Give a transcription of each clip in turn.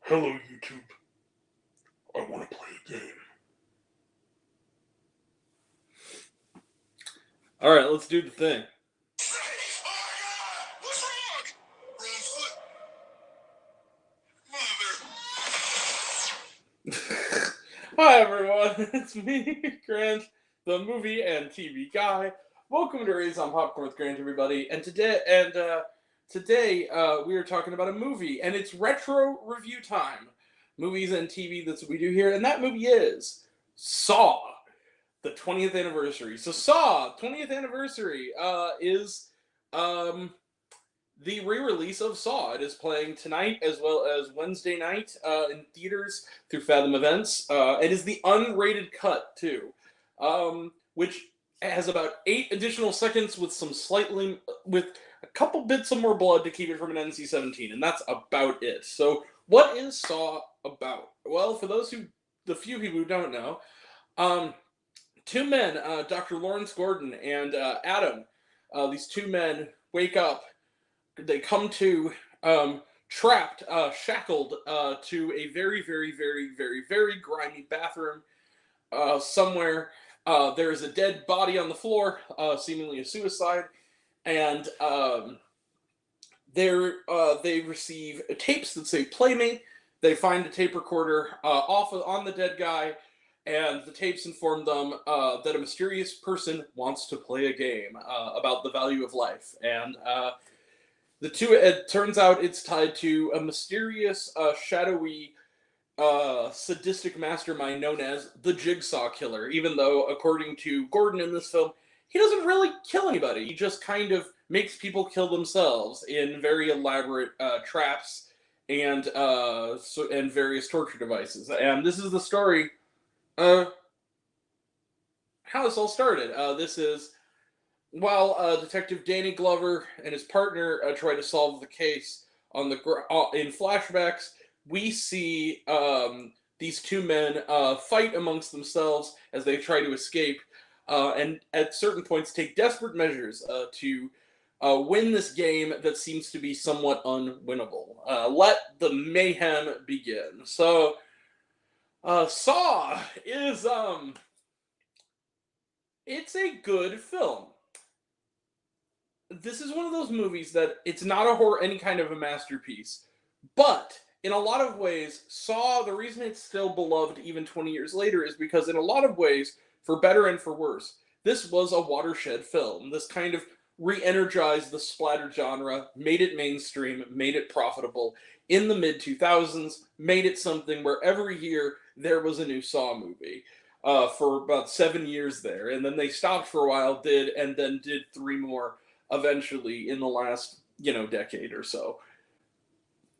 Hello, YouTube. I want to play a game. Alright, let's do the thing. What's wrong? Wrong foot. Hi everyone, it's me, Grant, the movie and TV guy. Welcome to Raise on Popcorn with Grant, everybody. And today we are talking about a movie, and it's retro review time. Movies and TV, that's what we do here, and that movie is Saw, the 20th anniversary. So Saw, 20th anniversary, is the re-release of Saw. It is playing tonight as well as Wednesday night in theaters through Fathom Events. It is the unrated cut too, which has about 8 additional seconds with a couple bits of more blood to keep it from an NC-17, and that's about it. So, what is Saw about? Well, for the few people who don't know, two men, Dr. Lawrence Gordon and Adam, these two men wake up. They come to trapped, shackled to a very, very, very, very, very grimy bathroom somewhere. There is a dead body on the floor, seemingly a suicide, and they receive tapes that say "Play Me." They find a tape recorder on the dead guy, and the tapes inform them that a mysterious person wants to play a game about the value of life, and it turns out it's tied to a mysterious, shadowy, sadistic mastermind known as the Jigsaw Killer, even though, according to Gordon in this film, he doesn't really kill anybody. He just kind of makes people kill themselves in very elaborate traps and various torture devices. And this is the story how this all started. This is while Detective Danny Glover and his partner try to solve the case in flashbacks, we see these two men fight amongst themselves as they try to escape, and at certain points take desperate measures to win this game that seems to be somewhat unwinnable. Let the mayhem begin. So, Saw is it's a good film. This is one of those movies that it's not any kind of a masterpiece, but in a lot of ways, Saw, the reason it's still beloved even 20 years later is because in a lot of ways, for better and for worse, this was a watershed film. This kind of re-energized the splatter genre, made it mainstream, made it profitable in the mid-2000s, made it something where every year there was a new Saw movie. For about 7 years there, and then they stopped for a while, and then did 3 more eventually in the last, decade or so.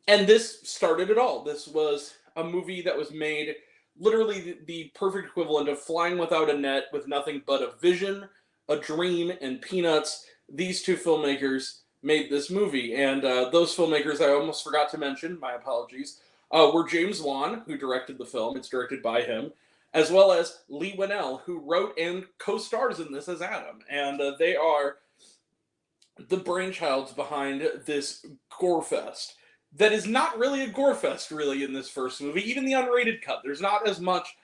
And this started it all. This was a movie that was made literally the perfect equivalent of Flying Without a Net with nothing but a vision, a dream, and peanuts. These two filmmakers made this movie, and those filmmakers I almost forgot to mention, my apologies, were James Wan, who directed the film. It's directed by him, as well as Leigh Whannell, who wrote and co-stars in this as Adam. And they are the brainchilds behind this gore fest that is not really a gore fest, really, in this first movie. Even the unrated cut, there's not as much,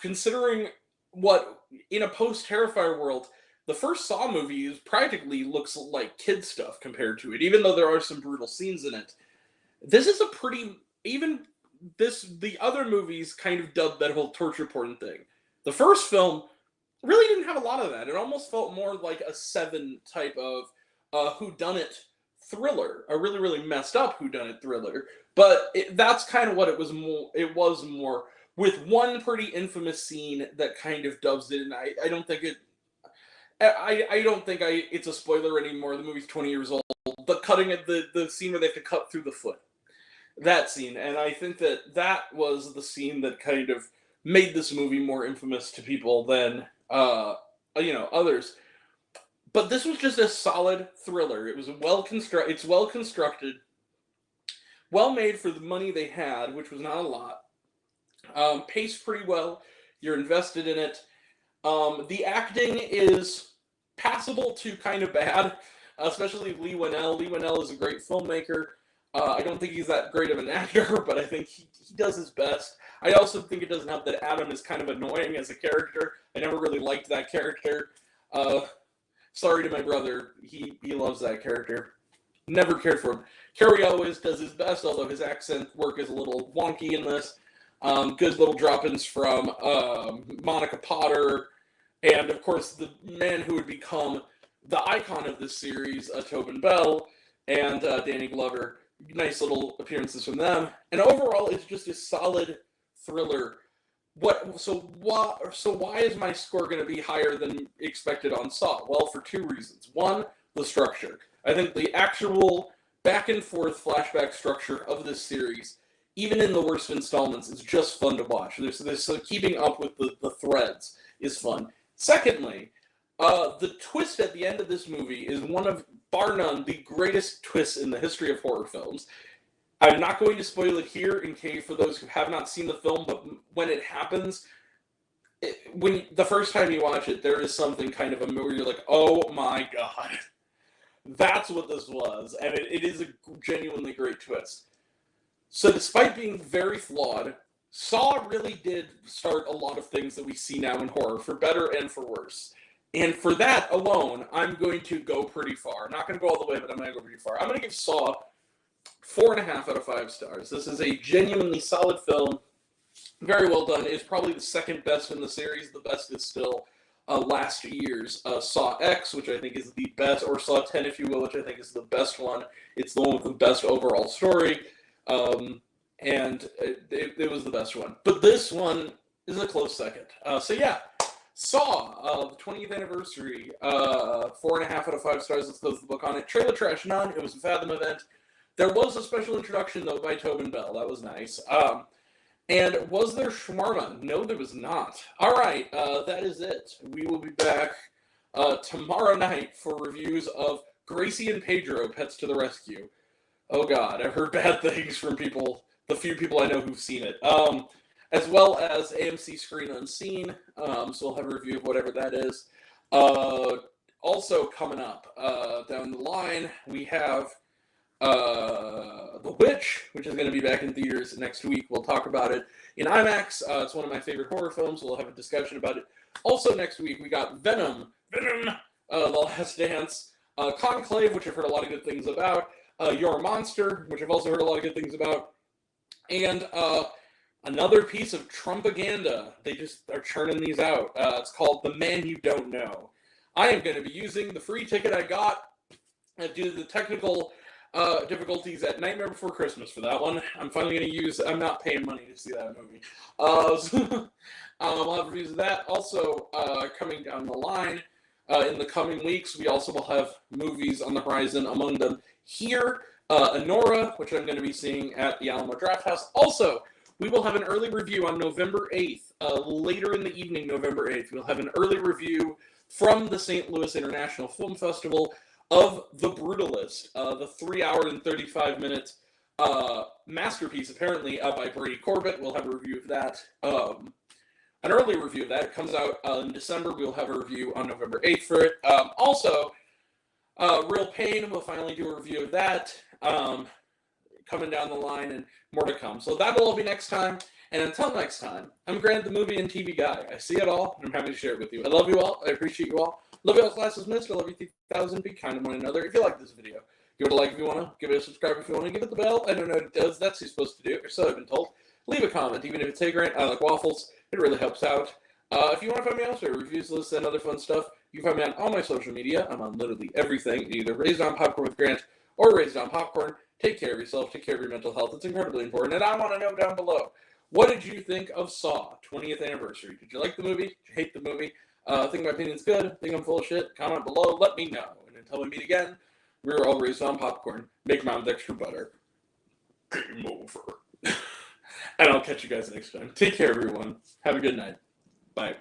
considering what, in a post-Terrifier world, the first Saw movie practically looks like kid stuff compared to it, even though there are some brutal scenes in it. This is the other movies kind of dubbed that whole torture porn thing. The first film really didn't have a lot of that. It almost felt more like a Seven type of whodunit thriller, a really, really messed up whodunit thriller. But that's kind of what it was more. It was more with one pretty infamous scene that kind of doves it. And I don't think it's a spoiler anymore. The movie's 20 years old. But cutting it, the scene where they have to cut through the foot. That scene, and I think that was the scene that kind of made this movie more infamous to people than others. But this was just a solid thriller. It was it's well constructed, well made for the money they had, which was not a lot. Paced pretty well. You're invested in it. The acting is passable to kind of bad, especially Leigh Whannell. Leigh Whannell is a great filmmaker. I don't think he's that great of an actor, but I think he does his best. I also think it doesn't help that Adam is kind of annoying as a character. I never really liked that character. Sorry to my brother. He loves that character. Never cared for him. Cary Elwes does his best, although his accent work is a little wonky in this. Good little drop-ins from Monica Potter, and of course the man who would become the icon of this series, Tobin Bell, and Danny Glover. Nice little appearances from them, and overall it's just a solid thriller. Why is my score going to be higher than expected on Saw? Well, for two reasons. One, the structure. I think the actual back and forth flashback structure of this series, even in the worst installments, is just fun to watch. There's keeping up with the threads is fun. Secondly, the twist at the end of this movie is one of, bar none, the greatest twists in the history of horror films. I'm not going to spoil it here in case for those who have not seen the film, but when it happens, when the first time you watch it, there is something kind of where you're like, oh my god. That's what this was, and it is a genuinely great twist. So despite being very flawed, Saw really did start a lot of things that we see now in horror, for better and for worse. And for that alone, I'm going to go pretty far. I'm not going to go all the way, but I'm going to go pretty far. I'm going to give Saw 4.5 out of 5 stars. This is a genuinely solid film. Very well done. It's probably the second best in the series. The best is still last year's Saw X, which I think is the best, or Saw 10, if you will, which I think is the best one. It's the one with the best overall story. And it was the best one. But this one is a close second. So yeah, Saw, the 20th anniversary, 4.5 out of 5 stars. Let's close the book on it. Trailer trash, none. It was a Fathom event. There was a special introduction, though, by Tobin Bell. That was nice. And was there Schmarma? No, there was not. All right, that is it. We will be back tomorrow night for reviews of Gracie and Pedro, Pets to the Rescue. Oh, God, I've heard bad things from people, the few people I know who've seen it. As well as AMC Screen Unseen, so we'll have a review of whatever that is. Also coming up down the line, we have The Witch, which is going to be back in theaters next week. We'll talk about it in IMAX. It's one of my favorite horror films. We'll have a discussion about it. Also next week, we got Venom, The Last Dance, Conclave, which I've heard a lot of good things about, You're a Monster, which I've also heard a lot of good things about, and another piece of Trumpaganda. They just are churning these out. It's called The Man You Don't Know. I am going to be using the free ticket I got due to the technical difficulties at Nightmare Before Christmas for that one. I'm finally going to use, I'm not paying money to see that movie. So, I'll have reviews of that. Also, coming down the line, in the coming weeks, we also will have movies on the horizon, among them Here, Anora, which I'm going to be seeing at the Alamo Drafthouse. Also, we will have an early review on November 8th, later in the evening, November 8th. We'll have an early review from the St. Louis International Film Festival of The Brutalist, the 3-hour and 35-minute masterpiece, apparently, by Brady Corbett. We'll have a review of that. An early review of that. It comes out in December. We'll have a review on November 8th for it. Also, Real Pain, we'll finally do a review of that. Coming down the line and more to come. So that'll all be next time. And until next time, I'm Grant, the movie and TV guy. I see it all, and I'm happy to share it with you. I love you all. I appreciate you all. Love you all, classes missed. I love you 3,000. Be kind to one another. If you like this video, give it a like if you want to. Give it a subscribe if you want to. Give it the bell. I don't know what it does. That's what you're supposed to do, or so I've been told. Leave a comment, even if it's, hey, Grant, I like waffles. It really helps out. If you want to find me elsewhere, reviews, lists, and other fun stuff, you can find me on all my social media. I'm on literally everything, either Raised on Popcorn with Grant or Raised on Popcorn. Take care of yourself. Take care of your mental health. It's incredibly important. And I want to know down below, what did you think of Saw 20th anniversary? Did you like the movie? Did you hate the movie? Think my opinion's good? Think I'm full of shit? Comment below. Let me know. And until we meet again, we're all raised on popcorn. Make mine with extra butter. Game over. And I'll catch you guys next time. Take care, everyone. Have a good night. Bye.